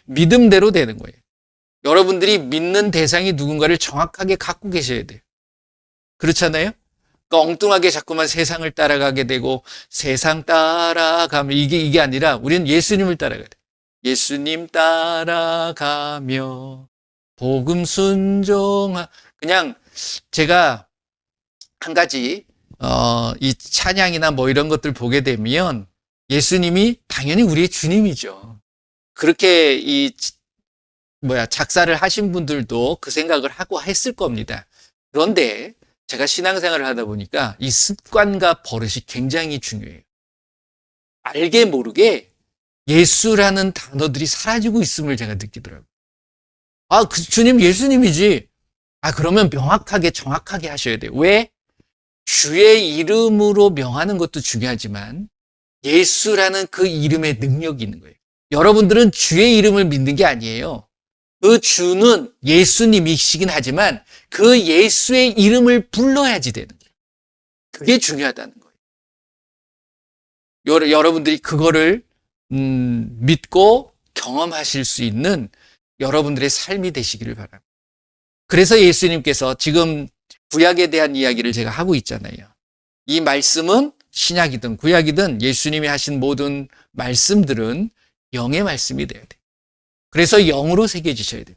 믿음대로 되는 거예요. 여러분들이 믿는 대상이 누군가를 정확하게 갖고 계셔야 돼요. 그렇잖아요? 그러니까 엉뚱하게 자꾸만 세상을 따라가게 되고 세상 따라가면 이게 아니라 우리는 예수님을 따라가야 돼요. 예수님 따라가며 복음 순종하. 그냥 제가 한 가지 이 찬양이나 뭐 이런 것들 보게 되면 예수님이 당연히 우리의 주님이죠. 그렇게 작사를 하신 분들도 그 생각을 하고 했을 겁니다. 그런데 제가 신앙생활을 하다 보니까 이 습관과 버릇이 굉장히 중요해요. 알게 모르게 예수라는 단어들이 사라지고 있음을 제가 느끼더라고요. 그 주님 예수님이지. 그러면 명확하게 정확하게 하셔야 돼요. 왜? 주의 이름으로 명하는 것도 중요하지만 예수라는 그 이름의 능력이 있는 거예요. 여러분들은 주의 이름을 믿는 게 아니에요. 그 주는 예수님이시긴 하지만 그 예수의 이름을 불러야지 되는 거예요. 그게 중요하다는 거예요. 여러분들이 그거를 믿고 경험하실 수 있는 여러분들의 삶이 되시기를 바랍니다. 그래서 예수님께서 지금 구약에 대한 이야기를 제가 하고 있잖아요. 이 말씀은 신약이든 구약이든 예수님이 하신 모든 말씀들은 영의 말씀이 돼야 돼요. 그래서 영으로 새겨지셔야 돼요.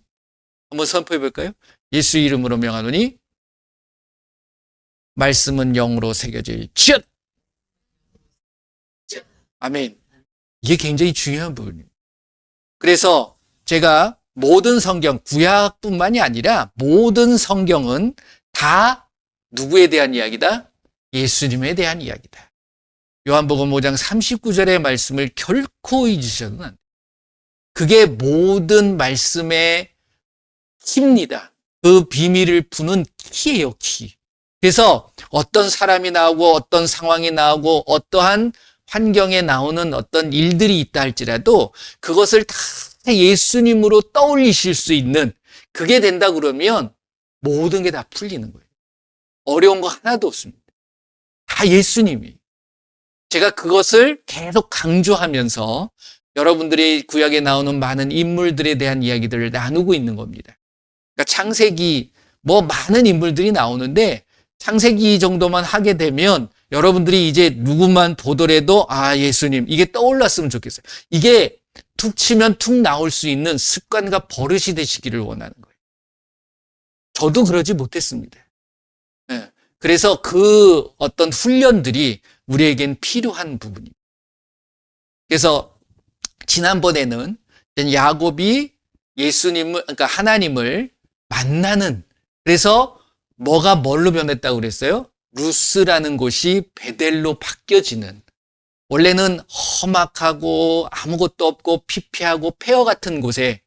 한번 선포해 볼까요? 예수 이름으로 명하노니 말씀은 영으로 새겨질지어다. 아멘. 이게 굉장히 중요한 부분이에요. 그래서 제가 모든 성경, 구약뿐만이 아니라 모든 성경은 다 누구에 대한 이야기다? 예수님에 대한 이야기다. 요한복음 5장 39절의 말씀을 결코 잊으셔도 안 돼요. 그게 모든 말씀의 키입니다. 그 비밀을 푸는 키예요, 키. 그래서 어떤 사람이 나오고 어떤 상황이 나오고 어떠한 환경에 나오는 어떤 일들이 있다 할지라도 그것을 다 예수님으로 떠올리실 수 있는 그게 된다 그러면 모든 게 다 풀리는 거예요. 어려운 거 하나도 없습니다. 다 예수님이. 제가 그것을 계속 강조하면서 여러분들이 구약에 나오는 많은 인물들에 대한 이야기들을 나누고 있는 겁니다. 그러니까 창세기 많은 인물들이 나오는데 창세기 정도만 하게 되면 여러분들이 이제 누구만 보더라도 예수님 이게 떠올랐으면 좋겠어요. 이게 툭 치면 툭 나올 수 있는 습관과 버릇이 되시기를 원하는 거예요. 저도 그러지 못했습니다. 네. 그래서 그 어떤 훈련들이 우리에겐 필요한 부분입니다. 그래서 지난번에는 야곱이 그러니까 하나님을 만나는, 그래서 뭐가 뭘로 변했다고 그랬어요? 루스라는 곳이 베델로 바뀌어지는, 원래는 험악하고 아무것도 없고 피폐하고 폐허 같은 곳에,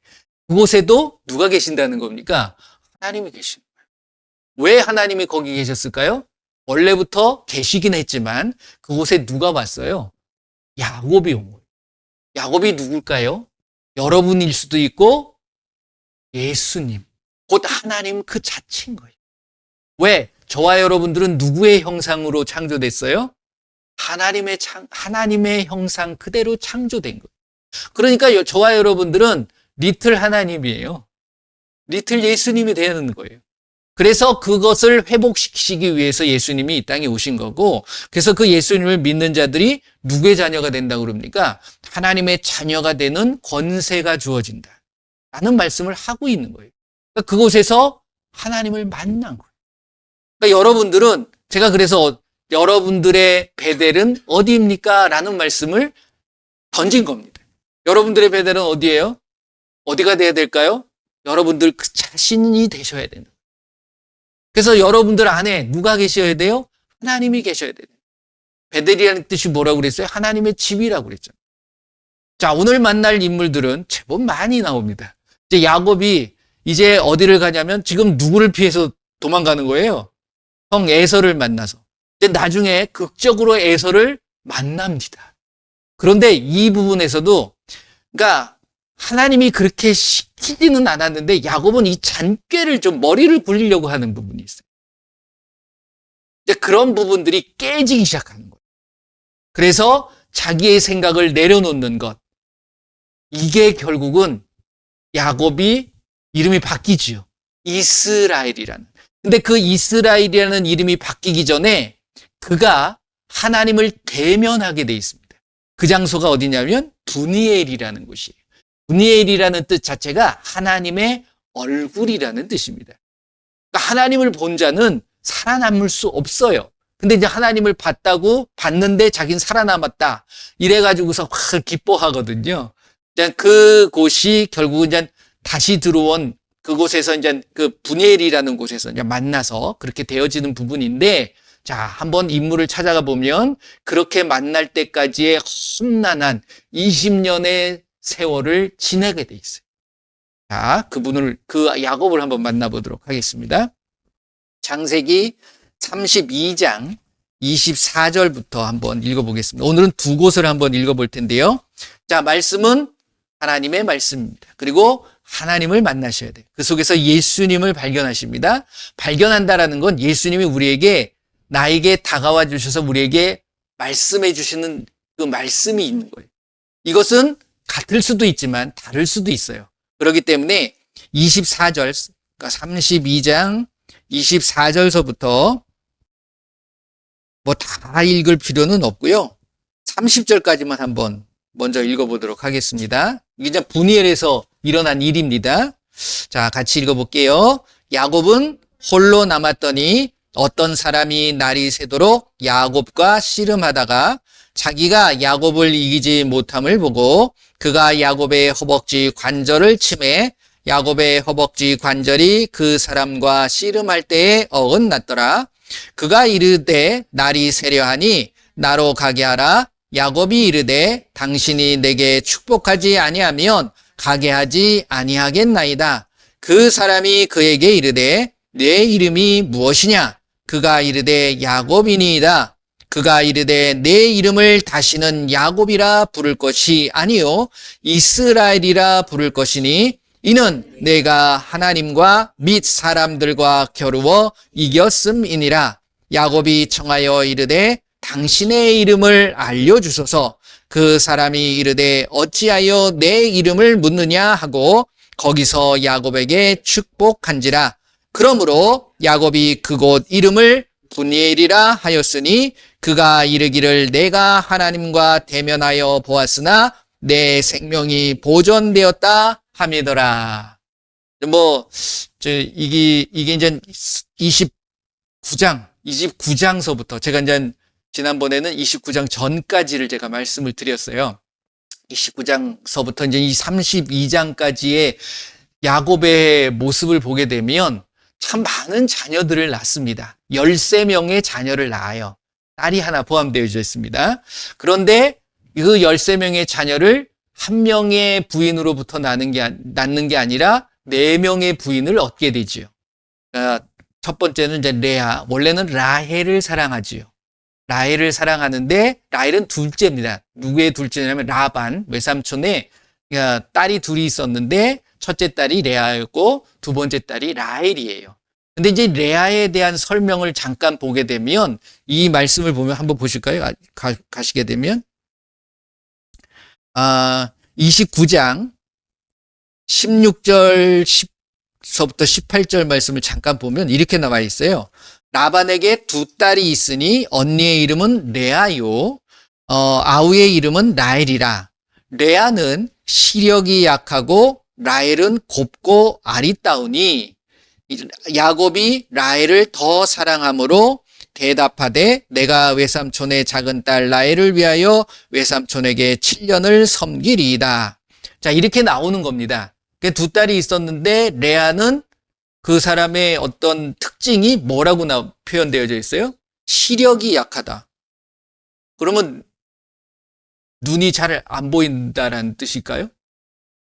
그곳에도 누가 계신다는 겁니까? 하나님이 계신 거예요. 왜 하나님이 거기 계셨을까요? 원래부터 계시긴 했지만 그곳에 누가 왔어요? 야곱이 온 거예요. 야곱이 누굴까요? 여러분일 수도 있고 예수님, 곧 하나님 그 자체인 거예요. 왜? 저와 여러분들은 누구의 형상으로 창조됐어요? 하나님의 형상 그대로 창조된 거예요. 그러니까 저와 여러분들은 리틀 하나님이에요. 리틀 예수님이 되는 거예요. 그래서 그것을 회복시키기 위해서 예수님이 이 땅에 오신 거고, 그래서 그 예수님을 믿는 자들이 누구의 자녀가 된다고 그럽니까? 하나님의 자녀가 되는 권세가 주어진다 라는 말씀을 하고 있는 거예요. 그러니까 그곳에서 하나님을 만난 거예요. 그러니까 여러분들은, 제가 그래서 여러분들의 베델은 어디입니까? 라는 말씀을 던진 겁니다. 여러분들의 베델은 어디예요? 어디가 돼야 될까요? 여러분들 그 자신이 되셔야 된다. 그래서 여러분들 안에 누가 계셔야 돼요? 하나님이 계셔야 돼요. 베델이라는 뜻이 뭐라고 그랬어요? 하나님의 집이라고 그랬죠. 자, 오늘 만날 인물들은 제법 많이 나옵니다. 이제 야곱이 이제 어디를 가냐면 지금 누구를 피해서 도망가는 거예요? 형 에서를 만나서. 근데 나중에 극적으로 에서를 만납니다. 그런데 이 부분에서도, 그러니까 하나님이 그렇게 시키지는 않았는데 야곱은 이 잔꾀를 좀 머리를 굴리려고 하는 부분이 있어요. 이제 그런 부분들이 깨지기 시작하는 거예요. 그래서 자기의 생각을 내려놓는 것, 이게 결국은 야곱이 이름이 바뀌지요. 이스라엘이라는. 근데 그 이스라엘이라는 이름이 바뀌기 전에 그가 하나님을 대면하게 돼 있습니다. 그 장소가 어디냐면 분이엘이라는 곳이에요. 분이엘이라는 뜻 자체가 하나님의 얼굴이라는 뜻입니다. 그러니까 하나님을 본 자는 살아남을 수 없어요. 근데 이제 하나님을 봤는데 자기는 살아남았다. 이래가지고서 확 기뻐하거든요. 그곳이 결국은 이제 다시 들어온 그곳에서 이제 그 분이엘이라는 곳에서 이제 만나서 그렇게 되어지는 부분인데, 자, 한번 인물을 찾아가 보면 그렇게 만날 때까지의 험난한 20년의 세월을 지내게 돼 있어요. 자, 그 야곱을 한번 만나보도록 하겠습니다. 창세기 32장 24절부터 한번 읽어보겠습니다. 오늘은 두 곳을 한번 읽어볼 텐데요. 자, 말씀은 하나님의 말씀입니다. 그리고 하나님을 만나셔야 돼요. 그 속에서 예수님을 발견하십니다. 발견한다라는 건 예수님이 나에게 다가와 주셔서 우리에게 말씀해 주시는 그 말씀이 있는 거예요. 이것은 같을 수도 있지만 다를 수도 있어요. 그렇기 때문에 24절, 그러니까 32장 24절서부터 뭐 다 읽을 필요는 없고요. 30절까지만 한번 먼저 읽어보도록 하겠습니다. 이게 이제 분이엘에서 일어난 일입니다. 자, 같이 읽어볼게요. 야곱은 홀로 남았더니 어떤 사람이 날이 새도록 야곱과 씨름하다가 자기가 야곱을 이기지 못함을 보고 그가 야곱의 허벅지 관절을 치매 야곱의 허벅지 관절이 그 사람과 씨름할 때에 어긋났더라. 그가 이르되 날이 새려하니 나로 가게 하라. 야곱이 이르되 당신이 내게 축복하지 아니하면 가게 하지 아니하겠나이다. 그 사람이 그에게 이르되 내 이름이 무엇이냐? 그가 이르되 야곱이니이다. 그가 이르되 내 이름을 다시는 야곱이라 부를 것이 아니요 이스라엘이라 부를 것이니 이는 내가 하나님과 및 사람들과 겨루어 이겼음이니라. 야곱이 청하여 이르되 당신의 이름을 알려주소서. 그 사람이 이르되 어찌하여 내 이름을 묻느냐 하고 거기서 야곱에게 축복한지라. 그러므로 야곱이 그곳 이름을 분이엘이라 하였으니 그가 이르기를 내가 하나님과 대면하여 보았으나 내 생명이 보존되었다 함이더라. 이게 이제 29장서부터 제가 이제 지난번에는 29장 전까지를 제가 말씀을 드렸어요. 29장서부터 이제 이 32장까지의 야곱의 모습을 보게 되면 참 많은 자녀들을 낳습니다. 13명의 자녀를 낳아요. 딸이 하나 포함되어 있습니다. 그런데 그 13명의 자녀를 한 명의 부인으로부터 낳는 게 아니라 4명의 부인을 얻게 되지요. 첫 번째는 이제 레아, 원래는 라헬을 사랑하지요. 라헬을 사랑하는데 라헬은 둘째입니다. 누구의 둘째냐면 라반, 외삼촌의 딸이 둘이 있었는데 첫째 딸이 레아였고 두 번째 딸이 라헬이에요. 근데 이제 레아에 대한 설명을 잠깐 보게 되면 이 말씀을 보면 한번 보실까요? 가시게 되면 29장 16절서부터 18절 말씀을 잠깐 보면 이렇게 나와 있어요. 라반에게 두 딸이 있으니 언니의 이름은 레아요, 아우의 이름은 라헬이라. 레아는 시력이 약하고 라헬은 곱고 아리따우니 야곱이 라헬을 더 사랑함으로 대답하되 내가 외삼촌의 작은 딸 라헬을 위하여 외삼촌에게 7년을 섬기리이다. 자, 이렇게 나오는 겁니다. 두 딸이 있었는데 레아는 그 사람의 어떤 특징이 뭐라고 표현되어져 있어요? 시력이 약하다. 그러면 눈이 잘 안 보인다라는 뜻일까요?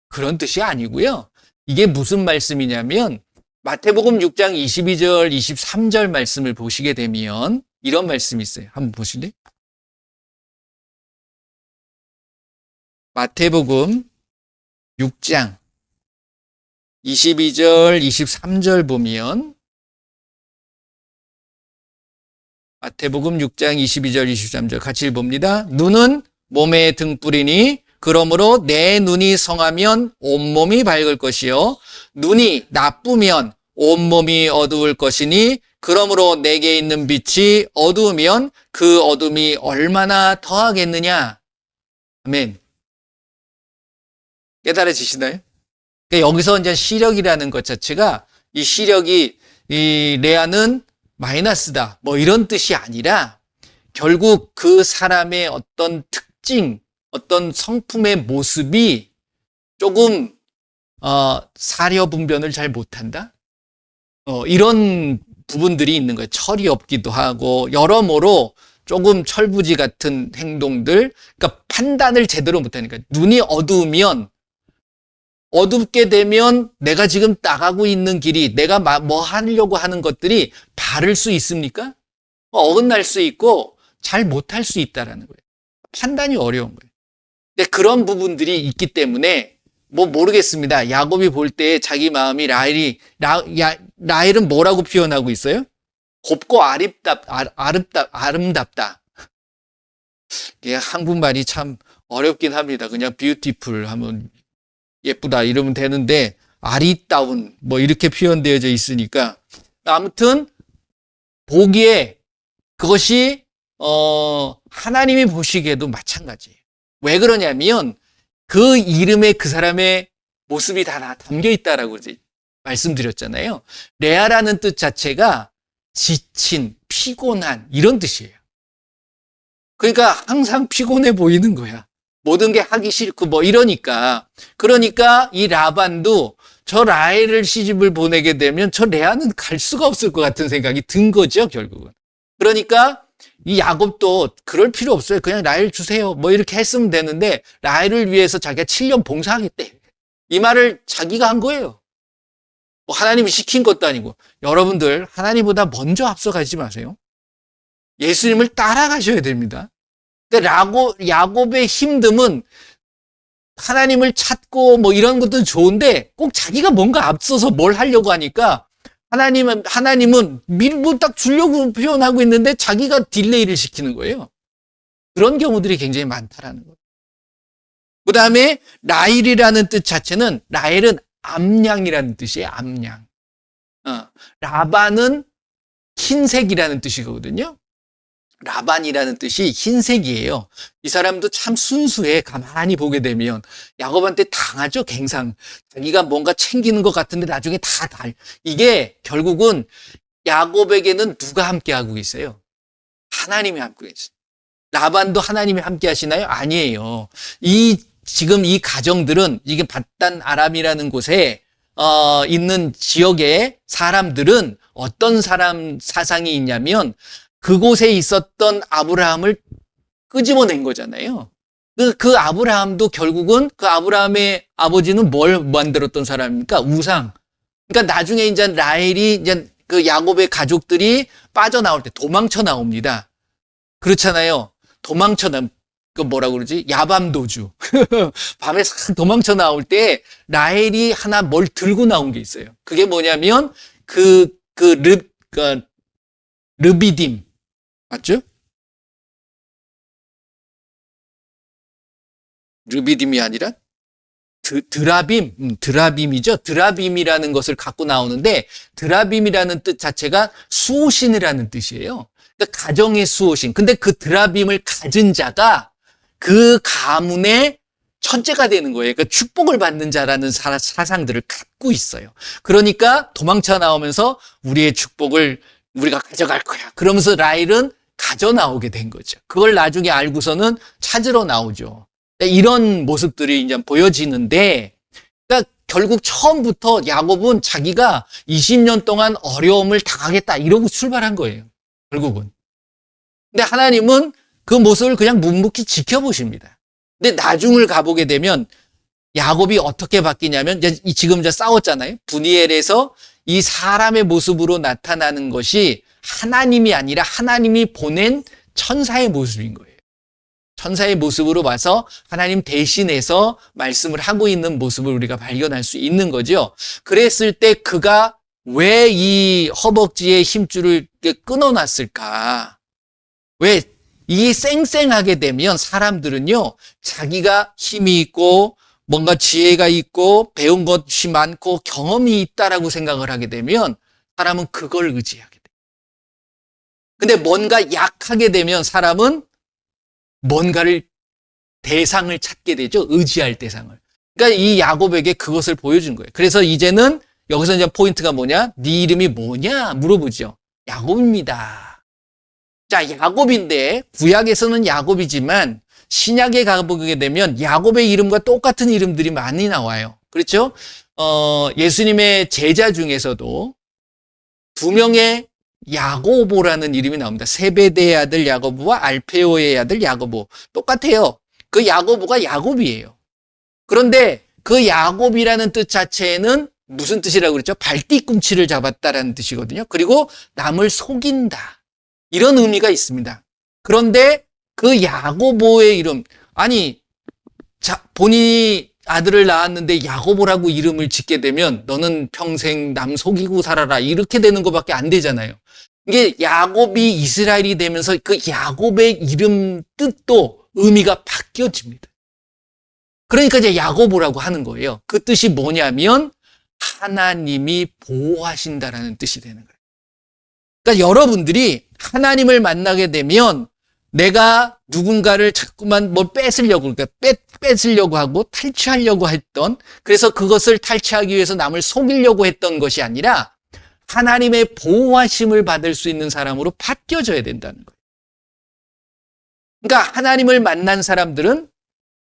그런 뜻이 아니고요. 이게 무슨 말씀이냐면 마태복음 6장 22절, 23절 말씀을 보시게 되면 이런 말씀이 있어요. 한번 보실래요? 마태복음 6장 22절, 23절 보면 마태복음 6장 22절, 23절 같이 봅니다. 눈은 몸의 등불이니 그러므로 내 눈이 성하면 온몸이 밝을 것이요 눈이 나쁘면 온몸이 어두울 것이니 그러므로 내게 있는 빛이 어두우면 그 어둠이 얼마나 더하겠느냐. 아멘. 깨달아지시나요? 그러니까 여기서 이제 시력이라는 것 자체가 이 시력이 이 레아는 마이너스다 뭐 이런 뜻이 아니라 결국 그 사람의 어떤 특징, 어떤 성품의 모습이 조금 사려 분별을 잘 못한다. 이런 부분들이 있는 거예요. 철이 없기도 하고 여러모로 조금 철부지 같은 행동들, 그러니까 판단을 제대로 못하니까 눈이 어두우면 어둡게 되면 내가 지금 나가고 있는 길이 내가 뭐 하려고 하는 것들이 바를 수 있습니까? 어긋날 수 있고 잘 못할 수 있다라는 거예요. 판단이 어려운 거예요. 근데 그런 부분들이 있기 때문에 뭐 모르겠습니다. 야곱이 볼 때 자기 마음이 라헬은 뭐라고 표현하고 있어요? 곱고 아름답다. 이게 한국말이 참 어렵긴 합니다. 그냥 beautiful 하면 예쁘다 이러면 되는데 아리따운 뭐 이렇게 표현되어져 있으니까 아무튼 보기에 그것이 하나님이 보시기에도 마찬가지예요. 왜 그러냐면 그 이름에 그 사람의 모습이 다 담겨 있다라고 말씀드렸잖아요. 레아라는 뜻 자체가 지친, 피곤한 이런 뜻이에요. 그러니까 항상 피곤해 보이는 거야. 모든 게 하기 싫고 뭐 이러니까. 그러니까 이 라반도 저 라헬을 시집을 보내게 되면 저 레아는 갈 수가 없을 것 같은 생각이 든 거죠, 결국은. 그러니까 이 야곱도 그럴 필요 없어요. 그냥 라헬 주세요. 뭐 이렇게 했으면 되는데 라헬을 위해서 자기가 7년 봉사하겠대. 이 말을 자기가 한 거예요. 뭐 하나님이 시킨 것도 아니고. 여러분들 하나님보다 먼저 앞서가지 마세요. 예수님을 따라가셔야 됩니다. 근데 야곱의 힘듦은 하나님을 찾고 뭐 이런 것도 좋은데 꼭 자기가 뭔가 앞서서 뭘 하려고 하니까 하나님은 미리 뭐 딱 주려고 표현하고 있는데 자기가 딜레이를 시키는 거예요. 그런 경우들이 굉장히 많다라는 거예요. 그 다음에 라헬이라는 뜻 자체는 라헬은 암양이라는 뜻이에요. 암양. 라반은 흰색이라는 뜻이거든요. 라반이라는 뜻이 흰색이에요. 이 사람도 참 순수해. 가만히 보게 되면 야곱한테 당하죠. 갱상. 자기가 뭔가 챙기는 것 같은데 나중에 다 이게 결국은 야곱에게는 누가 함께하고 있어요? 하나님이 함께 있어요. 라반도 하나님이 함께 하시나요? 아니에요. 지금 이 가정들은 이게 밧단 아람이라는 곳에 있는 지역의 사람들은 어떤 사상이 있냐면 그곳에 있었던 아브라함을 끄집어낸 거잖아요. 그 아브라함도 결국은 그 아브라함의 아버지는 뭘 만들었던 사람입니까? 우상. 그러니까 나중에 이제 라헬이 이제 그 야곱의 가족들이 빠져나올 때 도망쳐 나옵니다. 그렇잖아요. 그 뭐라고 그러지? 야밤도주. 밤에 싹 도망쳐 나올 때 라헬이 하나 뭘 들고 나온 게 있어요. 그게 뭐냐면 르비딤. 맞죠? 르비딤이 아니라 드라빔이죠. 드라빔이라는 것을 갖고 나오는데 드라빔이라는 뜻 자체가 수호신이라는 뜻이에요. 그러니까 가정의 수호신. 근데 그 드라빔을 가진 자가 그 가문의 천재가 되는 거예요. 그러니까 축복을 받는 자라는 사상들을 갖고 있어요. 그러니까 도망쳐 나오면서 우리의 축복을 우리가 가져갈 거야. 그러면서 라헬은 가져 나오게 된 거죠. 그걸 나중에 알고서는 찾으러 나오죠. 이런 모습들이 이제 보여지는데, 그러니까 결국 처음부터 야곱은 자기가 20년 동안 어려움을 당하겠다 이러고 출발한 거예요. 결국은. 근데 하나님은 그 모습을 그냥 묵묵히 지켜보십니다. 근데 나중을 가보게 되면 야곱이 어떻게 바뀌냐면 지금 이제 싸웠잖아요. 브니엘에서 이 사람의 모습으로 나타나는 것이 하나님이 아니라 하나님이 보낸 천사의 모습인 거예요. 천사의 모습으로 봐서 하나님 대신해서 말씀을 하고 있는 모습을 우리가 발견할 수 있는 거죠. 그랬을 때 그가 왜 이 허벅지의 힘줄을 끊어놨을까? 왜 이게 쌩쌩하게 되면 사람들은요, 자기가 힘이 있고 뭔가 지혜가 있고 배운 것이 많고 경험이 있다라고 생각을 하게 되면 사람은 그걸 의지하게 돼요. 근데 뭔가 약하게 되면 사람은 뭔가를 대상을 찾게 되죠. 의지할 대상을. 그러니까 이 야곱에게 그것을 보여준 거예요. 그래서 이제는 여기서 이제 포인트가 뭐냐? 네 이름이 뭐냐? 물어보죠. 야곱입니다. 자, 야곱인데 구약에서는 야곱이지만 신약에 가보게 되면 야곱의 이름과 똑같은 이름들이 많이 나와요. 그렇죠? 예수님의 제자 중에서도 두 명의 야고보라는 이름이 나옵니다. 세베대의 아들 야고보와 알페오의 아들 야고보. 똑같아요. 그 야고보가 야곱이에요. 그런데 그 야곱이라는 뜻 자체는 무슨 뜻이라고 그랬죠? 발뒤꿈치를 잡았다라는 뜻이거든요. 그리고 남을 속인다. 이런 의미가 있습니다. 그런데 그 야고보의 이름, 아니, 본인이 아들을 낳았는데 야고보라고 이름을 짓게 되면 너는 평생 남 속이고 살아라. 이렇게 되는 것밖에 안 되잖아요. 이게 야곱이 이스라엘이 되면서 그 야곱의 이름 뜻도 의미가 바뀌어집니다. 그러니까 이제 야고보라고 하는 거예요. 그 뜻이 뭐냐면 하나님이 보호하신다라는 뜻이 되는 거예요. 그러니까 여러분들이 하나님을 만나게 되면 내가 누군가를 자꾸만 뭘 뺏으려고, 그러니까 뺏으려고 하고 탈취하려고 했던, 그래서 그것을 탈취하기 위해서 남을 속이려고 했던 것이 아니라 하나님의 보호하심을 받을 수 있는 사람으로 바뀌어져야 된다는 거예요. 그러니까 하나님을 만난 사람들은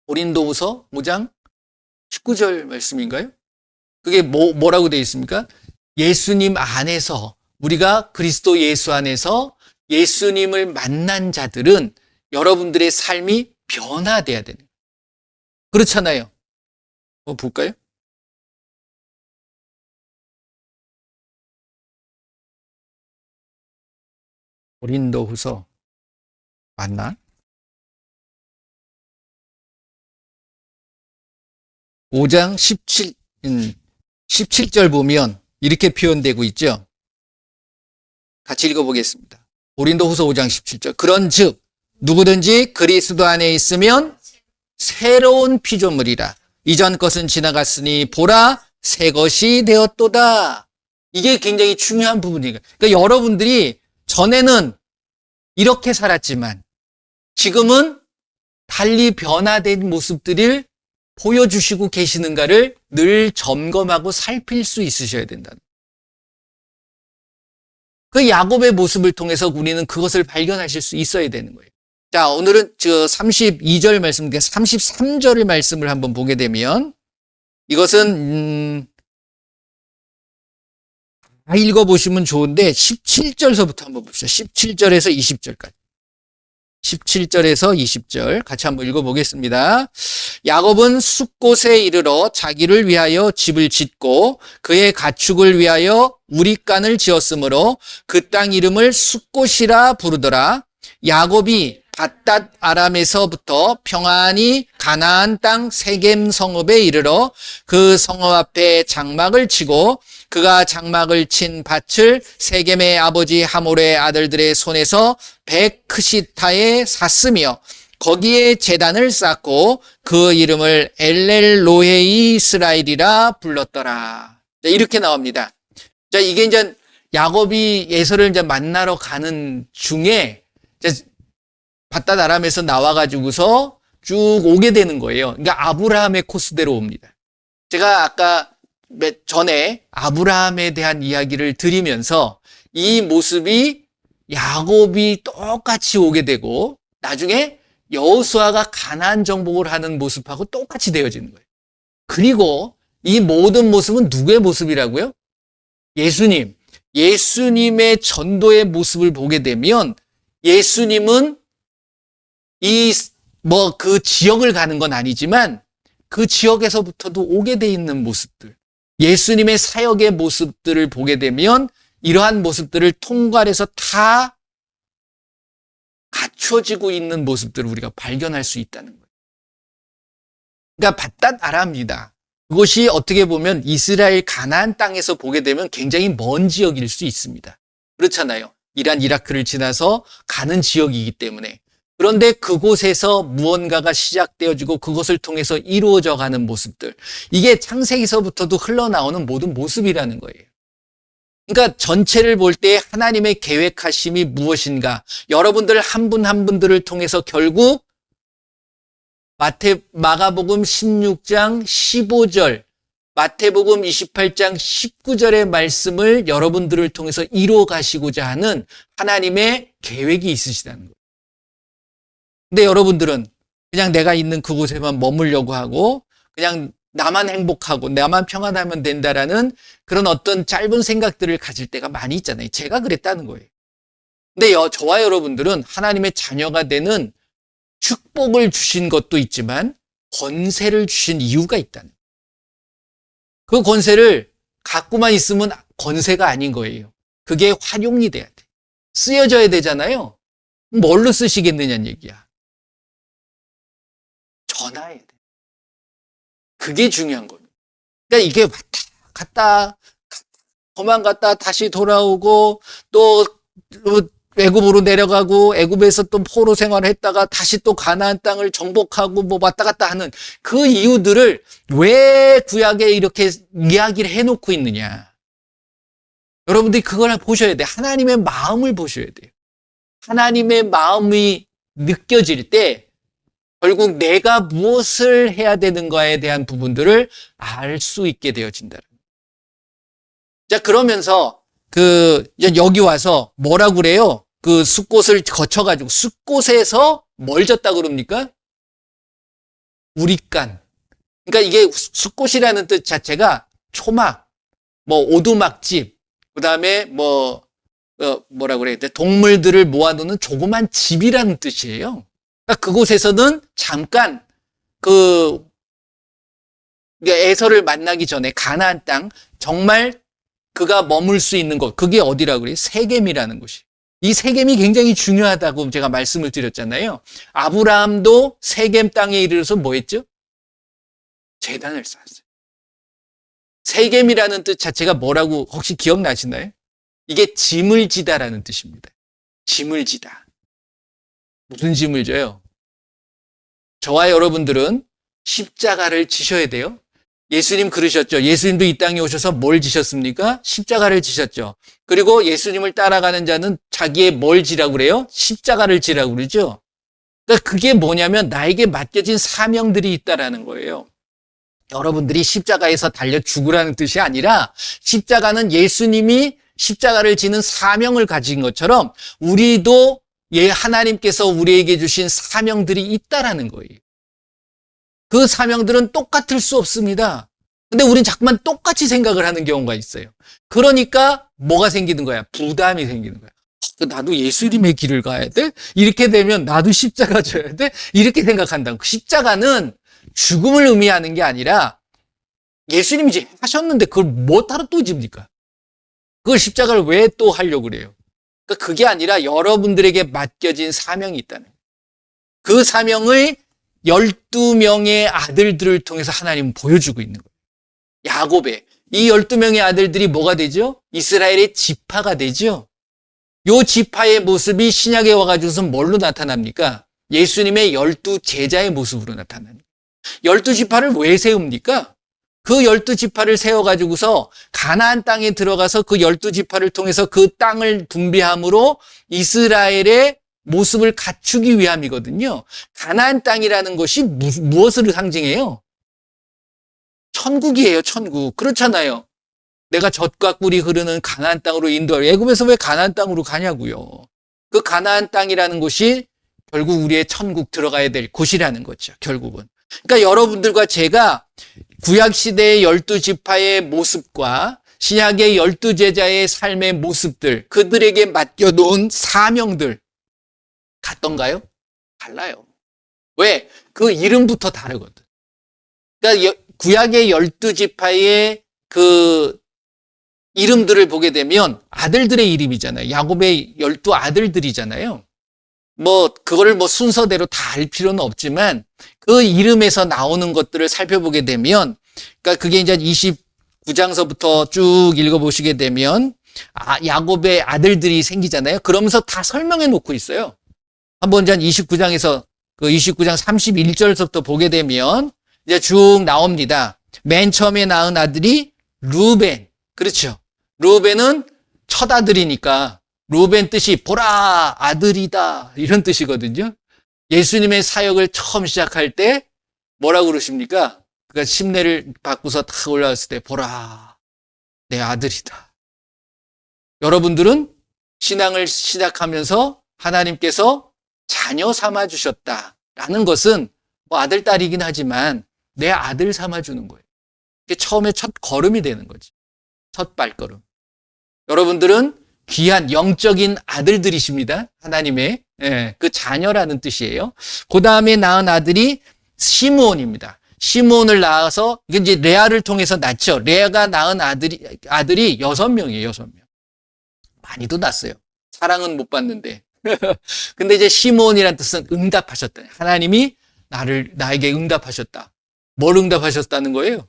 고린도후서 5장 19절 말씀인가요? 그게 뭐라고 되어 있습니까? 예수님 안에서, 우리가 그리스도 예수 안에서 예수님을 만난 자들은 여러분들의 삶이 변화돼야 되는 거예요. 그렇잖아요. 볼까요? 고린도후서 맞나? 5장 17절 보면 이렇게 표현되고 있죠. 같이 읽어보겠습니다. 고린도후서 5장 17절. 그런즉 누구든지 그리스도 안에 있으면 새로운 피조물이라. 이전 것은 지나갔으니 보라 새 것이 되었도다. 이게 굉장히 중요한 부분이에요. 그러니까 여러분들이 전에는 이렇게 살았지만 지금은 달리 변화된 모습들을 보여주시고 계시는가를 늘 점검하고 살필 수 있으셔야 된다는. 그 야곱의 모습을 통해서 우리는 그것을 발견하실 수 있어야 되는 거예요. 자, 오늘은 32절 말씀, 33절의 말씀을 한번 보게 되면 이것은 다 읽어보시면 좋은데 17절서부터 한번 봅시다. 17절에서 20절까지. 17절에서 20절 같이 한번 읽어보겠습니다. 야곱은 숫곳에 이르러 자기를 위하여 집을 짓고 그의 가축을 위하여 우릿간을 지었으므로 그 땅 이름을 숫곳이라 부르더라. 야곱이 밧닷 아람에서부터 평안히 가나안 땅 세겜 성읍에 이르러 그 성읍 앞에 장막을 치고 그가 장막을 친 밭을 세겜의 아버지 하몰의 아들들의 손에서 베크시타에 샀으며 거기에 제단을 쌓고 그 이름을 엘렐로헤이 이스라엘이라 불렀더라. 이렇게 나옵니다. 자, 이게 이제 야곱이 에서를 이제 만나러 가는 중에 밧닷 아람에서 나와가지고서 쭉 오게 되는 거예요. 그러니까 아브라함의 코스대로 옵니다. 제가 아까 전에 아브라함에 대한 이야기를 드리면서 이 모습이 야곱이 똑같이 오게 되고 나중에 여호수아가 가나안 정복을 하는 모습하고 똑같이 되어지는 거예요. 그리고 이 모든 모습은 누구의 모습이라고요? 예수님. 예수님의 전도의 모습을 보게 되면 예수님은 그 지역을 가는 건 아니지만 그 지역에서부터도 오게 돼 있는 모습들. 예수님의 사역의 모습들을 보게 되면 이러한 모습들을 통괄해서 다 갖춰지고 있는 모습들을 우리가 발견할 수 있다는 거예요. 그러니까 밧닷 아람입니다. 그것이 어떻게 보면 이스라엘 가나안 땅에서 보게 되면 굉장히 먼 지역일 수 있습니다. 그렇잖아요. 이란 이라크를 지나서 가는 지역이기 때문에. 그런데 그곳에서 무언가가 시작되어지고 그것을 통해서 이루어져 가는 모습들. 이게 창세기서부터도 흘러나오는 모든 모습이라는 거예요. 그러니까 전체를 볼 때 하나님의 계획하심이 무엇인가. 여러분들 한 분 한 분들을 통해서 결국 마가복음 16장 15절, 마태복음 28장 19절의 말씀을 여러분들을 통해서 이루어 가시고자 하는 하나님의 계획이 있으시다는 거예요. 근데 여러분들은 그냥 내가 있는 그곳에만 머물려고 하고 그냥 나만 행복하고 나만 평안하면 된다라는 그런 어떤 짧은 생각들을 가질 때가 많이 있잖아요. 제가 그랬다는 거예요. 근데 저와 여러분들은 하나님의 자녀가 되는 축복을 주신 것도 있지만 권세를 주신 이유가 있다는 거예요. 그 권세를 갖고만 있으면 권세가 아닌 거예요. 그게 활용이 돼야 돼. 쓰여져야 되잖아요. 뭘로 쓰시겠느냐는 얘기야. 전화해야 돼. 그게 중요한 겁니다. 그러니까 이게 왔다 갔다 도망갔다 다시 돌아오고 또 애굽으로 내려가고 애굽에서 또 포로 생활을 했다가 다시 또 가나안 땅을 정복하고 뭐 왔다 갔다 하는 그 이유들을 왜 구약에 이렇게 이야기를 해놓고 있느냐. 여러분들이 그걸 보셔야 돼. 하나님의 마음을 보셔야 돼요. 하나님의 마음이 느껴질 때 결국 내가 무엇을 해야 되는가에 대한 부분들을 알 수 있게 되어진다. 자, 그러면서 여기 와서 뭐라고 그래요? 그 숫꽃을 거쳐가지고 숫꽃에서 뭘 졌다 그럽니까? 우릿간. 그러니까 이게 숫꽃이라는 뜻 자체가 초막, 뭐 오두막집, 그 다음에 뭐라고 그래야 돼? 동물들을 모아놓는 조그만 집이라는 뜻이에요. 그러니까 그곳에서는 잠깐 에서를 만나기 전에 가나안 땅 정말 그가 머물 수 있는 곳 그게 어디라고 그래요? 세겜이라는 곳이. 이 세겜이 굉장히 중요하다고 제가 말씀을 드렸잖아요. 아브라함도 세겜 땅에 이르러서 뭐 했죠? 제단을 쌓았어요. 세겜이라는 뜻 자체가 뭐라고 혹시 기억나시나요? 이게 짐을 지다라는 뜻입니다. 짐을 지다. 무슨 짐을 져요? 저와 여러분들은 십자가를 지셔야 돼요. 예수님 그러셨죠. 예수님도 이 땅에 오셔서 뭘 지셨습니까? 십자가를 지셨죠. 그리고 예수님을 따라가는 자는 자기의 뭘 지라고 그래요? 십자가를 지라고 그러죠. 그러니까 그게 뭐냐면 나에게 맡겨진 사명들이 있다라는 거예요. 여러분들이 십자가에서 달려 죽으라는 뜻이 아니라 십자가는 예수님이 십자가를 지는 사명을 가진 것처럼 우리도 하나님께서 우리에게 주신 사명들이 있다라는 거예요. 그 사명들은 똑같을 수 없습니다. 근데 우린 자꾸만 똑같이 생각을 하는 경우가 있어요. 그러니까 뭐가 생기는 거야? 부담이 생기는 거야. 나도 예수님의 길을 가야 돼? 이렇게 되면 나도 십자가 져야 돼? 이렇게 생각한다고. 십자가는 죽음을 의미하는 게 아니라 예수님이 이제 하셨는데 그걸 뭐하러 또 집니까? 그걸 십자가를 왜 또 하려고 그래요? 그러니까 그게 아니라 여러분들에게 맡겨진 사명이 있다는 거예요. 그 사명을 12명의 아들들을 통해서 하나님은 보여주고 있는 거예요. 야곱의 이 12명의 아들들이 뭐가 되죠? 이스라엘의 지파가 되죠. 요 지파의 모습이 신약에 와가지고서 뭘로 나타납니까? 예수님의 12제자의 모습으로 나타납니다. 12지파를 왜 세웁니까? 그 12지파를 세워가지고서 가나안 땅에 들어가서 그 12지파를 통해서 그 땅을 분배함으로 이스라엘의 모습을 갖추기 위함이거든요. 가나안 땅이라는 것이 무엇을 상징해요? 천국이에요, 천국. 그렇잖아요. 내가 젖과 꿀이 흐르는 가나안 땅으로 인도하려. 애굽에서 왜 가나안 땅으로 가냐고요. 그 가나안 땅이라는 곳이 결국 우리의 천국 들어가야 될 곳이라는 거죠, 결국은. 그러니까 여러분들과 제가 구약시대의 12지파의 모습과 신약의 12제자의 삶의 모습들, 그들에게 맡겨놓은 사명들 같던가요? 달라요. 왜? 그 이름부터 다르거든. 그러니까 구약의 12지파의 그 이름들을 보게 되면 아들들의 이름이잖아요. 야곱의 12아들들이잖아요. 그거를 순서대로 다 알 필요는 없지만 그 이름에서 나오는 것들을 살펴보게 되면, 그러니까 그게 이제 29장서부터 쭉 읽어보시게 되면, 야곱의 아들들이 생기잖아요. 그러면서 다 설명해 놓고 있어요. 한번 이제 29장에서 그 29장 31절부터 보게 되면 이제 쭉 나옵니다. 맨 처음에 낳은 아들이 루벤. 그렇죠. 루벤은 첫 아들이니까 루벤 뜻이 보라 아들이다 이런 뜻이거든요. 예수님의 사역을 처음 시작할 때 뭐라고 그러십니까? 그러니까 침례를 받고서 탁 올라왔을 때 보라 내 아들이다. 여러분들은 신앙을 시작하면서 하나님께서 자녀 삼아주셨다라는 것은 뭐 아들, 딸이긴 하지만 내 아들 삼아주는 거예요. 그게 처음에 첫 걸음이 되는 거지. 첫 발걸음. 여러분들은 귀한 영적인 아들들이십니다. 하나님의 그 자녀라는 뜻이에요. 그 다음에 낳은 아들이 시므온입니다. 시므온을 낳아서 이게 이제 레아를 통해서 낳죠. 레아가 낳은 아들이 6명이에요. 6명. 많이도 낳았어요. 사랑은 못 받는데. 근데 이제 시므온이라는 뜻은 응답하셨다. 하나님이 나에게 응답하셨다. 뭘 응답하셨다는 거예요?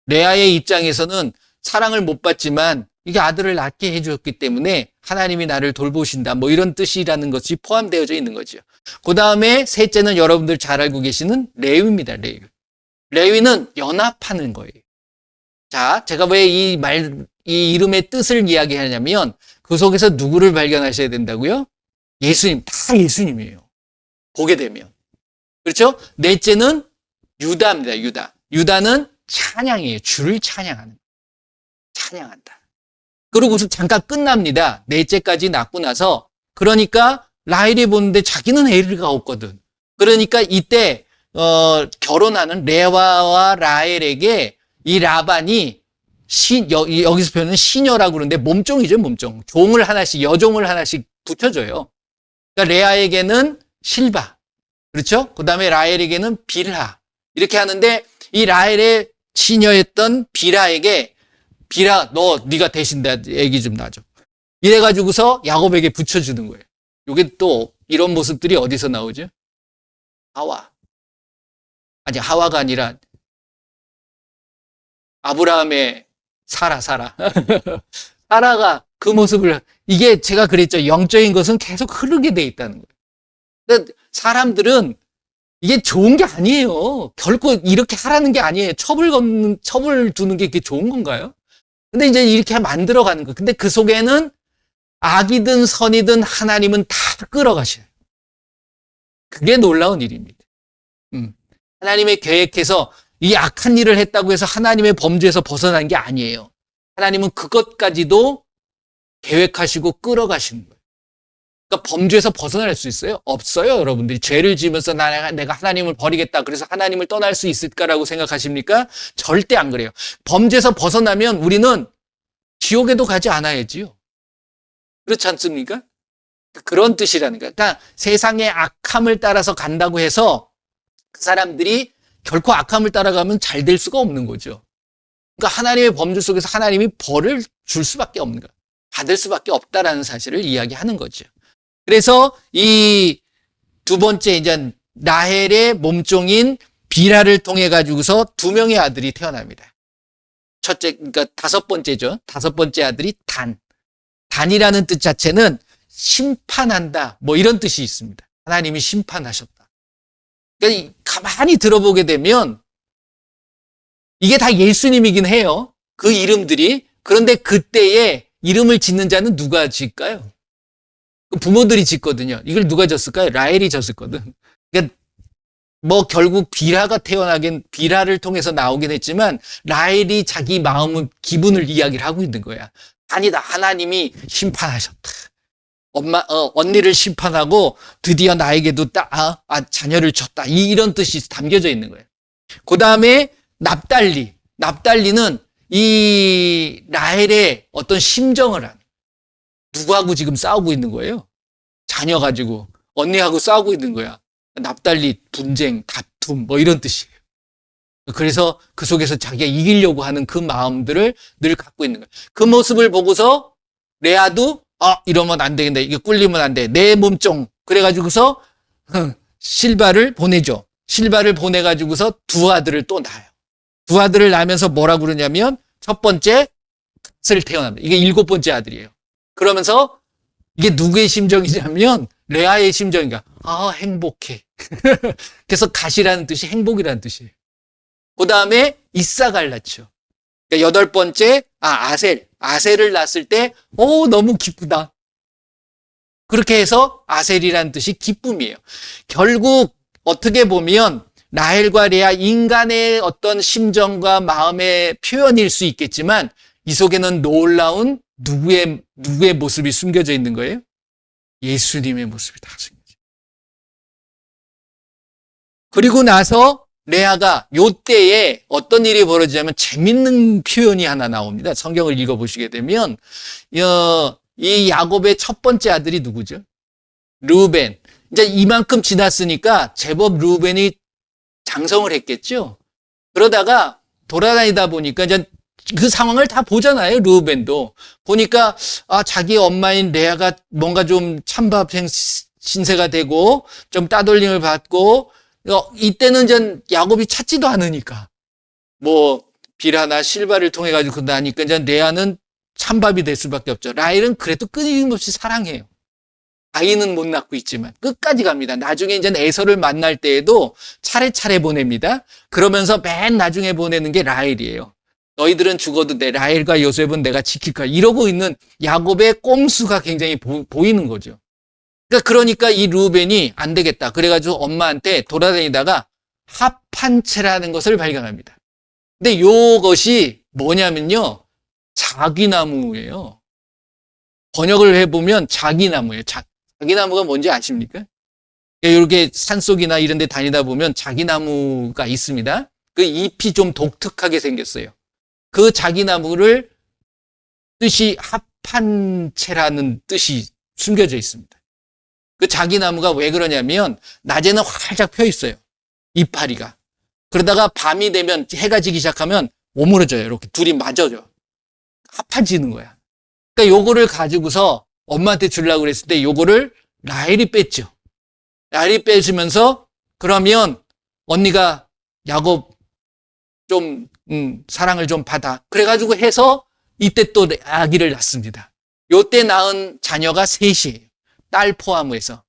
레아의 입장에서는 사랑을 못 받지만 이게 아들을 낳게 해주었기 때문에 하나님이 나를 돌보신다. 뭐 이런 뜻이라는 것이 포함되어져 있는 거죠. 그 다음에 셋째는 여러분들 잘 알고 계시는 레위입니다. 레위. 레위는 연합하는 거예요. 자, 제가 왜 이 이름의 뜻을 이야기하냐면 그 속에서 누구를 발견하셔야 된다고요? 예수님, 다 예수님이에요. 보게 되면. 그렇죠? 넷째는 유다입니다. 유다. 유다는 찬양이에요. 주를 찬양하는. 찬양한다. 그러고서 잠깐 끝납니다. 넷째까지 낳고 나서. 그러니까 라헬이 보는데 자기는 애가 없거든. 그러니까 이때 결혼하는 레와와 라헬에게 이 라반이 여기서 표현은 시녀라고 그러는데 몸종이죠, 몸종. 종을 하나씩, 여종을 하나씩 붙여줘요. 그러니까 레아에게는 실바. 그렇죠? 그 다음에 라헬에게는 빌하. 이렇게 하는데 이 라헬의 시녀였던 빌하에게 빌하, 네가 대신 내 애기 좀 낳아줘. 이래가지고서 야곱에게 붙여주는 거예요. 이게 또 이런 모습들이 어디서 나오죠? 하와. 아니, 하와가 아니라 아브라함의 사라. 사라가 그 모습을, 이게 제가 그랬죠. 영적인 것은 계속 흐르게 돼 있다는 거예요. 근데 사람들은 이게 좋은 게 아니에요. 결코 이렇게 하라는 게 아니에요. 첩을 두는 게 그게 좋은 건가요? 근데 이제 이렇게 만들어가는 거예요. 근데 그 속에는 악이든 선이든 하나님은 다 끌어가셔요. 그게 놀라운 일입니다. 하나님의 계획해서 이 악한 일을 했다고 해서 하나님의 범죄에서 벗어난 게 아니에요. 하나님은 그것까지도 계획하시고 끌어가시는 거예요. 그러니까 범죄에서 벗어날 수 있어요? 없어요, 여러분들이. 죄를 지으면서 내가 하나님을 버리겠다. 그래서 하나님을 떠날 수 있을까라고 생각하십니까? 절대 안 그래요. 범죄에서 벗어나면 우리는 지옥에도 가지 않아야지요. 그렇지 않습니까? 그런 뜻이라는 거예요. 그러니까 세상의 악함을 따라서 간다고 해서 그 사람들이 결코 악함을 따라가면 잘 될 수가 없는 거죠. 그러니까 하나님의 범주 속에서 하나님이 벌을 줄 수밖에 없는 거예요. 받을 수밖에 없다라는 사실을 이야기하는 거죠. 그래서 이 두 번째 이제 라헬의 몸종인 빌하를 통해 가지고서 2명의 아들이 태어납니다. 첫째, 그러니까 다섯 번째죠. 다섯 번째 아들이 단. 단이라는 뜻 자체는 심판한다. 뭐 이런 뜻이 있습니다. 하나님이 심판하셨다. 그러니까 가만히 들어보게 되면 이게 다 예수님이긴 해요. 그 이름들이. 그런데 그때에 이름을 짓는 자는 누가 짓을까요? 부모들이 짓거든요. 이걸 누가 졌을까요? 라헬이 졌었거든. 그러니까 뭐 결국 빌하를 통해서 나오긴 했지만 라헬이 자기 마음은 기분을 이야기를 하고 있는 거야. 아니다. 하나님이 심판하셨다. 언니를 심판하고 드디어 나에게도 자녀를 줬다. 이런 뜻이 담겨져 있는 거예요. 그 다음에 납달리. 납달리는 이 라헬의 어떤 심정을 하는. 누구하고 지금 싸우고 있는 거예요? 자녀 가지고 언니하고 싸우고 있는 거야. 납달리, 분쟁, 다툼 뭐 이런 뜻이에요. 그래서 그 속에서 자기가 이기려고 하는 그 마음들을 늘 갖고 있는 거예요. 그 모습을 보고서 레아도 이러면 안 되겠네. 이게 꿀리면 안 돼. 내 몸종. 그래가지고서 실바를 보내죠. 실바를 보내가지고서 2 아들을 또 낳아요. 2 아들을 낳으면서 뭐라고 그러냐면 첫 번째 갓을 태어납니다. 이게 7번째 아들이에요. 그러면서 이게 누구의 심정이냐면 레아의 심정인가? 행복해. 그래서 갓이라는 뜻이 행복이라는 뜻이에요. 그 다음에 이삭을 낳죠. 그러니까 여덟 번째, 아셀을 낳았을 때, 너무 기쁘다. 그렇게 해서 아셀이라는 뜻이 기쁨이에요. 결국 어떻게 보면 라헬과 레아 인간의 어떤 심정과 마음의 표현일 수 있겠지만 이 속에는 놀라운 누구의 모습이 숨겨져 있는 거예요? 예수님의 모습이 다 숨겨져 있어요. 그리고 나서 레아가 요때에 어떤 일이 벌어지냐면 재밌는 표현이 하나 나옵니다. 성경을 읽어보시게 되면 이 야곱의 첫 번째 아들이 누구죠? 르우벤. 이제 이만큼 지났으니까 제법 르우벤이 장성을 했겠죠. 그러다가 돌아다니다 보니까 이제 그 상황을 다 보잖아요. 르우벤도 보니까 자기 엄마인 레아가 뭔가 좀 찬밥 신세가 되고 좀 따돌림을 받고 이때는 이제 야곱이 찾지도 않으니까 뭐 빌하나 실바를 통해 가지고 나니까 이제 레아는 찬밥이 될 수밖에 없죠. 라헬은 그래도 끊임없이 사랑해요. 아이는 못 낳고 있지만 끝까지 갑니다. 나중에 이제 에서를 만날 때에도 차례차례 보냅니다. 그러면서 맨 나중에 보내는 게 라헬이에요. 너희들은 죽어도 내 라헬과 요셉은 내가 지킬 거야. 이러고 있는 야곱의 꼼수가 굉장히 보이는 거죠. 그러니까 이 르우벤이 안 되겠다. 그래가지고 엄마한테 돌아다니다가 합한채라는 것을 발견합니다. 근데 이것이 뭐냐면요. 자기나무예요. 번역을 해보면 자기나무예요. 자기나무가 뭔지 아십니까? 이렇게 산속이나 이런 데 다니다 보면 자기나무가 있습니다. 그 잎이 좀 독특하게 생겼어요. 그 자기나무를 뜻이 합한채라는 뜻이 숨겨져 있습니다. 그 자기나무가 왜 그러냐면 낮에는 활짝 펴 있어요. 이파리가. 그러다가 밤이 되면 해가 지기 시작하면 오므러져요. 이렇게 둘이 맞아져. 합해지는 거야. 그러니까 요거를 가지고서 엄마한테 주려고 그랬을 때 요거를 라헬이 뺐죠. 라헬이 뺏으면서 그러면 언니가 야곱 좀 사랑을 좀 받아. 그래가지고 해서 이때 또 아기를 낳습니다. 요때 낳은 자녀가 셋이에요. 딸 포함해서.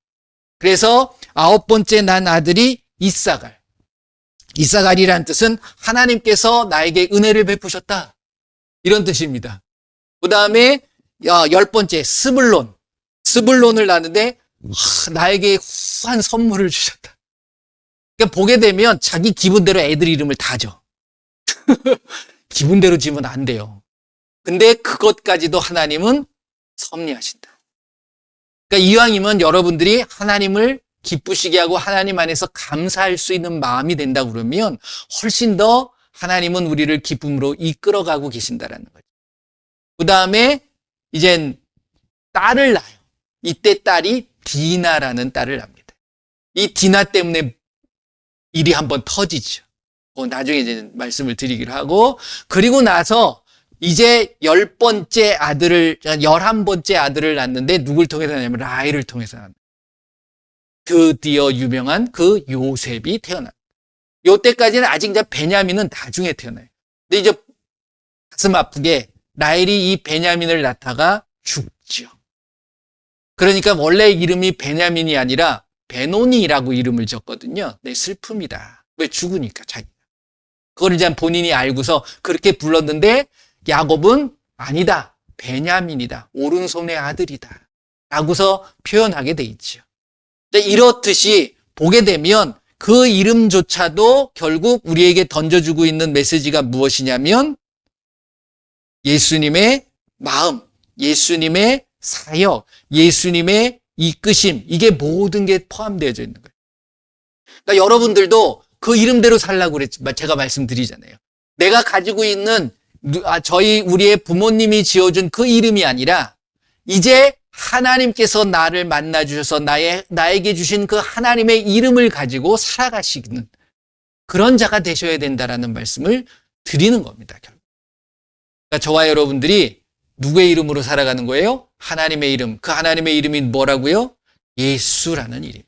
그래서 9번째 난 아들이 이사갈. 이사갈이라는 뜻은 하나님께서 나에게 은혜를 베푸셨다. 이런 뜻입니다. 그 다음에 10번째 스불론. 스불론을 낳는데 나에게 후한 선물을 주셨다. 그러니까 보게 되면 자기 기분대로 애들 이름을 다 줘. 기분대로 지면 안 돼요. 근데 그것까지도 하나님은 섭리하신다. 그러니까 이왕이면 여러분들이 하나님을 기쁘시게 하고 하나님 안에서 감사할 수 있는 마음이 된다 그러면 훨씬 더 하나님은 우리를 기쁨으로 이끌어가고 계신다라는 거죠. 그 다음에 이젠 딸을 낳아요. 이때 딸이 디나라는 딸을 낳습니다. 이 디나 때문에 일이 한번 터지죠. 나중에 이제 말씀을 드리기로 하고, 그리고 나서 이제 11번째 아들을 낳는데 누굴 통해서 낳냐면 라헬을 통해서 낳는다. 드디어 유명한 그 요셉이 태어납니다. 요때까지는 아직 이제 베냐민은 나중에 태어나요. 근데 이제 가슴 아프게 라헬이 이 베냐민을 낳다가 죽죠. 그러니까 원래 이름이 베냐민이 아니라 베노니라고 이름을 졌거든요. 네, 슬픔이다. 왜 죽으니까 자기가. 그걸 이제 본인이 알고서 그렇게 불렀는데 야곱은 아니다. 베냐민이다. 오른손의 아들이다. 라고서 표현하게 돼 있죠. 이렇듯이 보게 되면 그 이름조차도 결국 우리에게 던져주고 있는 메시지가 무엇이냐면 예수님의 마음, 예수님의 사역, 예수님의 이끄심, 이게 모든 게 포함되어져 있는 거예요. 그러니까 여러분들도 그 이름대로 살라고 그랬지만 제가 말씀드리잖아요. 내가 가지고 있는 우리의 부모님이 지어준 그 이름이 아니라 이제 하나님께서 나를 만나주셔서 나에게 주신 그 하나님의 이름을 가지고 살아가시는 그런 자가 되셔야 된다라는 말씀을 드리는 겁니다. 결국. 그러니까 저와 여러분들이 누구의 이름으로 살아가는 거예요? 하나님의 이름. 그 하나님의 이름이 뭐라고요? 예수라는 이름이에요.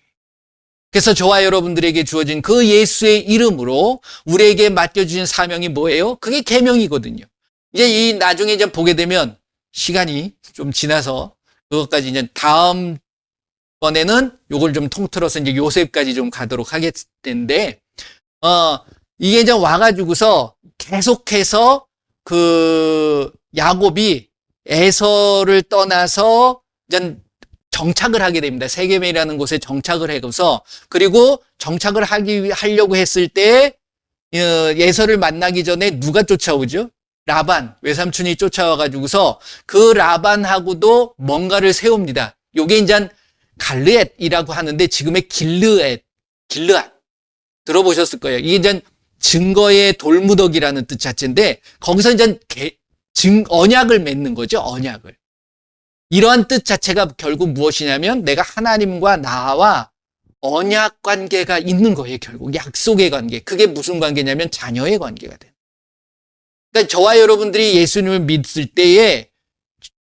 그래서 저와 여러분들에게 주어진 그 예수의 이름으로 우리에게 맡겨주신 사명이 뭐예요? 그게 계명이거든요. 이제 나중에 이제 보게 되면 시간이 좀 지나서 그것까지 이제 다음 이번에는 요걸 좀 통틀어서 이제 요셉까지 좀 가도록 하겠는데, 이게 이제 와가지고서 계속해서 그 야곱이 에서를 떠나서 이제 정착을 하게 됩니다. 세겜이라는 곳에 정착을 하고서, 그리고 정착을 하려고 했을 때 에서를 만나기 전에 누가 쫓아오죠? 라반, 외삼촌이 쫓아와가지고서 그 라반하고도 뭔가를 세웁니다. 요게 이제 갈르엣이라고 하는데 지금의 길르앗 들어보셨을 거예요. 이게 이제 증거의 돌무더기라는 뜻 자체인데 거기서 이제 언약을 맺는 거죠. 언약을. 이러한 뜻 자체가 결국 무엇이냐면 내가 하나님과 나와 언약 관계가 있는 거예요. 결국 약속의 관계. 그게 무슨 관계냐면 자녀의 관계가 돼요. 그러니까 저와 여러분들이 예수님을 믿을 때에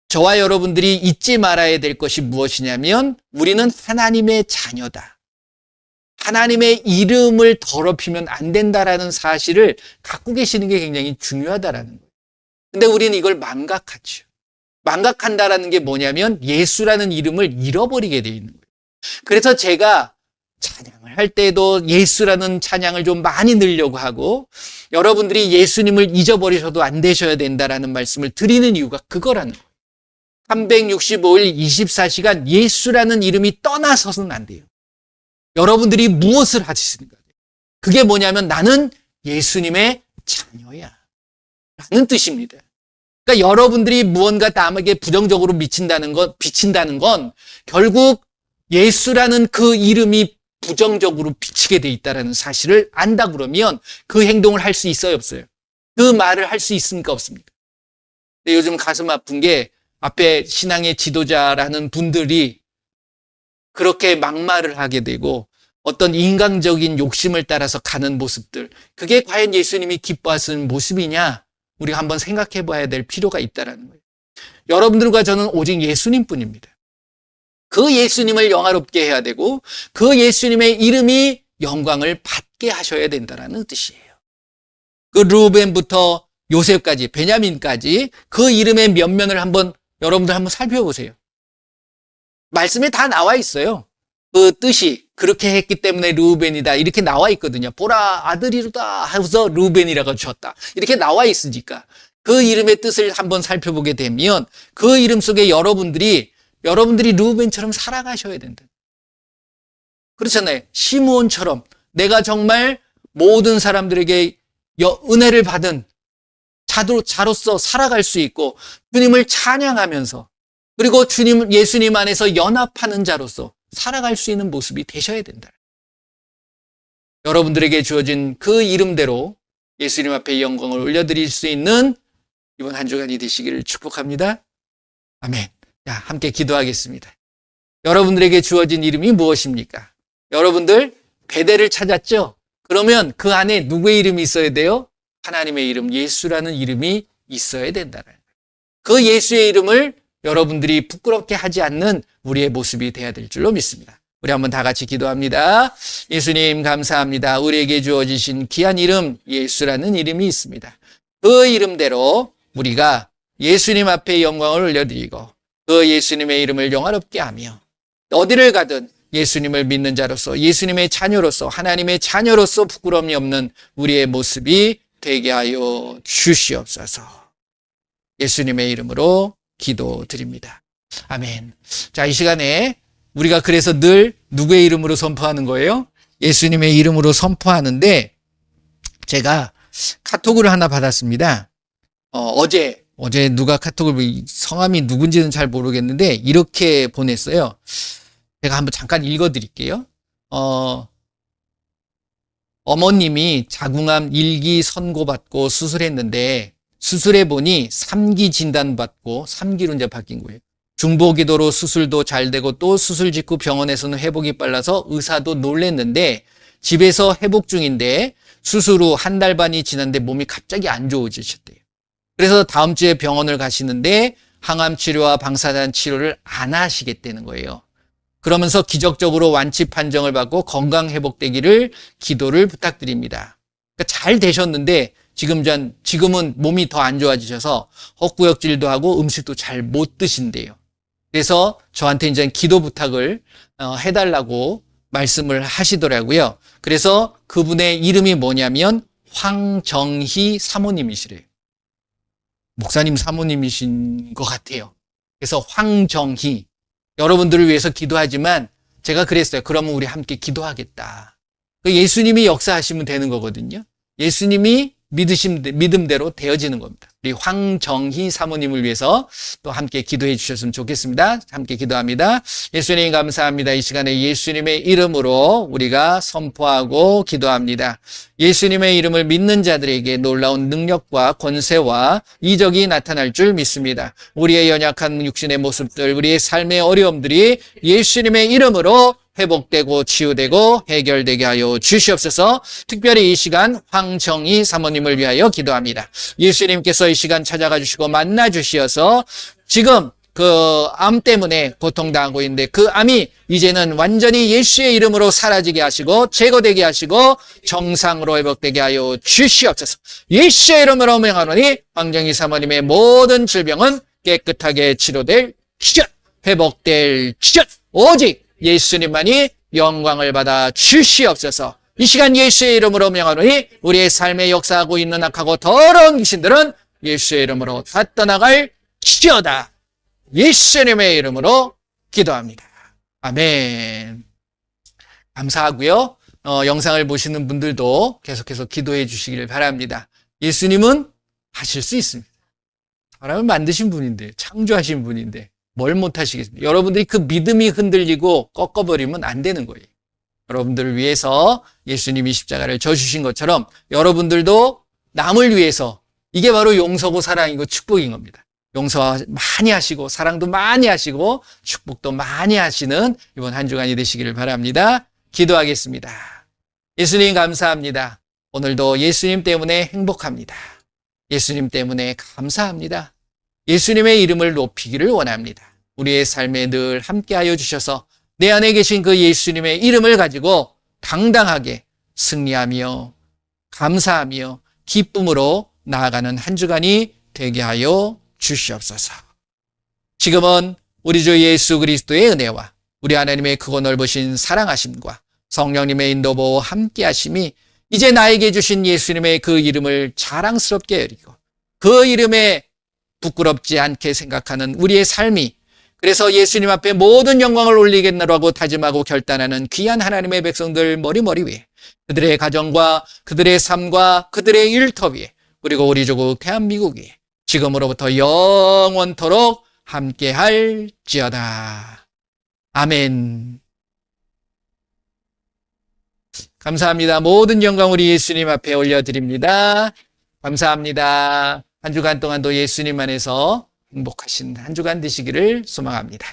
저와 여러분들이 잊지 말아야 될 것이 무엇이냐면 우리는 하나님의 자녀다. 하나님의 이름을 더럽히면 안 된다라는 사실을 갖고 계시는 게 굉장히 중요하다라는 거예요. 근데 우리는 이걸 망각하죠. 망각한다라는 게 뭐냐면 예수라는 이름을 잃어버리게 돼 있는 거예요. 그래서 제가 찬양을 할 때도 예수라는 찬양을 좀 많이 넣으려고 하고 여러분들이 예수님을 잊어버리셔도 안 되셔야 된다라는 말씀을 드리는 이유가 그거라는 거예요. 365일 24시간 예수라는 이름이 떠나서는 안 돼요. 여러분들이 무엇을 하시는가? 그게 뭐냐면 나는 예수님의 자녀야 라는 뜻입니다. 그러니까 여러분들이 무언가 남에게 부정적으로 비친다는 건 결국 예수라는 그 이름이 부정적으로 비치게 돼 있다는 사실을 안다 그러면 그 행동을 할 수 있어요, 없어요? 그 말을 할 수 있습니까, 없습니까? 근데 요즘 가슴 아픈 게 앞에 신앙의 지도자라는 분들이 그렇게 막말을 하게 되고 어떤 인간적인 욕심을 따라서 가는 모습들, 그게 과연 예수님이 기뻐하시는 모습이냐? 우리가 한번 생각해 봐야 될 필요가 있다는 거예요. 여러분들과 저는 오직 예수님뿐입니다. 그 예수님을 영화롭게 해야 되고 그 예수님의 이름이 영광을 받게 하셔야 된다는 뜻이에요. 그 루벤부터 요셉까지, 베냐민까지 그 이름의 면면을 여러분들 한번 살펴보세요. 말씀에 다 나와 있어요. 그 뜻이 그렇게 했기 때문에 루벤이다 이렇게 나와 있거든요. 보라 아들이로다 하고서 루벤이라고 지었다 이렇게 나와 있으니까 그 이름의 뜻을 한번 살펴보게 되면 그 이름 속에 여러분들이 루벤처럼 살아가셔야 된다. 그렇잖아요. 시므온처럼 내가 정말 모든 사람들에게 은혜를 받은 자로서 살아갈 수 있고 주님을 찬양하면서 그리고 예수님 안에서 연합하는 자로서 살아갈 수 있는 모습이 되셔야 된다. 여러분들에게 주어진 그 이름대로 예수님 앞에 영광을 올려드릴 수 있는 이번 한 주간이 되시기를 축복합니다. 아멘. 자, 함께 기도하겠습니다. 여러분들에게 주어진 이름이 무엇입니까? 여러분들 베델을 찾았죠? 그러면 그 안에 누구의 이름이 있어야 돼요? 하나님의 이름, 예수라는 이름이 있어야 된다는 거예요. 그 예수의 이름을 여러분들이 부끄럽게 하지 않는 우리의 모습이 돼야 될 줄로 믿습니다. 우리 한번 다 같이 기도합니다. 예수님 감사합니다. 우리에게 주어지신 귀한 이름 예수라는 이름이 있습니다. 그 이름대로 우리가 예수님 앞에 영광을 올려드리고 그 예수님의 이름을 영화롭게 하며 어디를 가든 예수님을 믿는 자로서 예수님의 자녀로서 하나님의 자녀로서 부끄러움이 없는 우리의 모습이 되게 하여 주시옵소서. 예수님의 이름으로 기도드립니다. 아멘. 자, 이 시간에 우리가 그래서 늘 누구의 이름으로 선포하는 거예요? 예수님의 이름으로 선포하는데 제가 카톡을 하나 받았습니다. 어제 누가 카톡을 성함이 누군지는 잘 모르겠는데 이렇게 보냈어요. 제가 한번 잠깐 읽어드릴게요. 어머님이 자궁암 1기 선고받고 수술했는데 수술해보니 3기 진단받고 3기로 이제 바뀐 거예요. 중보기도로 수술도 잘 되고 또 수술 직후 병원에서는 회복이 빨라서 의사도 놀랬는데 집에서 회복 중인데 수술 후 한 달 반이 지났는데 몸이 갑자기 안 좋아지셨대요. 그래서 다음 주에 병원을 가시는데 항암 치료와 방사선 치료를 안 하시겠다는 거예요. 그러면서 기적적으로 완치 판정을 받고 건강 회복되기를 기도를 부탁드립니다. 그러니까 잘 되셨는데 지금은 몸이 더 안 좋아지셔서 헛구역질도 하고 음식도 잘 못 드신대요. 그래서 저한테 이제 기도 부탁을 해달라고 말씀을 하시더라고요. 그래서 그분의 이름이 뭐냐면 황정희 사모님이시래요. 목사님 사모님이신 것 같아요. 그래서 황정희, 여러분들을 위해서 기도하지만 제가 그랬어요. 그러면 우리 함께 기도하겠다. 예수님이 역사하시면 되는 거거든요. 예수님이 믿음대로 되어지는 겁니다. 우리 황정희 사모님을 위해서 또 함께 기도해 주셨으면 좋겠습니다. 함께 기도합니다. 예수님 감사합니다. 이 시간에 예수님의 이름으로 우리가 선포하고 기도합니다. 예수님의 이름을 믿는 자들에게 놀라운 능력과 권세와 이적이 나타날 줄 믿습니다. 우리의 연약한 육신의 모습들, 우리의 삶의 어려움들이 예수님의 이름으로 회복되고 치유되고 해결되게 하여 주시옵소서. 특별히 이 시간 황정희 사모님을 위하여 기도합니다. 예수님께서 이 시간 찾아가 주시고 만나 주시어서 지금 그 암 때문에 고통당하고 있는데 그 암이 이제는 완전히 예수의 이름으로 사라지게 하시고 제거되게 하시고 정상으로 회복되게 하여 주시옵소서. 예수의 이름으로 명하노니 황정희 사모님의 모든 질병은 깨끗하게 치료될 지전, 회복될 지전, 오직 예수님만이 영광을 받아 주시옵소서. 이 시간 예수의 이름으로 명하노니 우리의 삶에 역사하고 있는 악하고 더러운 귀신들은 예수의 이름으로 다 떠나갈 지어다. 예수님의 이름으로 기도합니다. 아멘. 감사하고요. 영상을 보시는 분들도 계속해서 기도해 주시기를 바랍니다. 예수님은 하실 수 있습니다. 사람을 만드신 분인데, 창조하신 분인데 뭘 못하시겠습니까? 여러분들이 그 믿음이 흔들리고 꺾어버리면 안 되는 거예요. 여러분들을 위해서 예수님이 십자가를 져주신 것처럼 여러분들도 남을 위해서, 이게 바로 용서고 사랑이고 축복인 겁니다. 용서 많이 하시고 사랑도 많이 하시고 축복도 많이 하시는 이번 한 주간이 되시기를 바랍니다. 기도하겠습니다. 예수님 감사합니다. 오늘도 예수님 때문에 행복합니다. 예수님 때문에 감사합니다. 예수님의 이름을 높이기를 원합니다. 우리의 삶에 늘 함께하여 주셔서 내 안에 계신 그 예수님의 이름을 가지고 당당하게 승리하며 감사하며 기쁨으로 나아가는 한 주간이 되게 하여 주시옵소서. 지금은 우리 주 예수 그리스도의 은혜와 우리 하나님의 크고 넓으신 사랑하심과 성령님의 인도보호 함께하심이 이제 나에게 주신 예수님의 그 이름을 자랑스럽게 여기고 그 이름에 부끄럽지 않게 생각하는 우리의 삶이, 그래서 예수님 앞에 모든 영광을 올리겠노라고 다짐하고 결단하는 귀한 하나님의 백성들 머리머리 위에, 그들의 가정과 그들의 삶과 그들의 일터 위에, 그리고 우리 조국 대한민국 위에 지금으로부터 영원토록 함께할지어다. 아멘. 감사합니다. 모든 영광 우리 예수님 앞에 올려드립니다. 감사합니다. 한 주간 동안도 예수님 안에서 행복하신 한 주간 되시기를 소망합니다.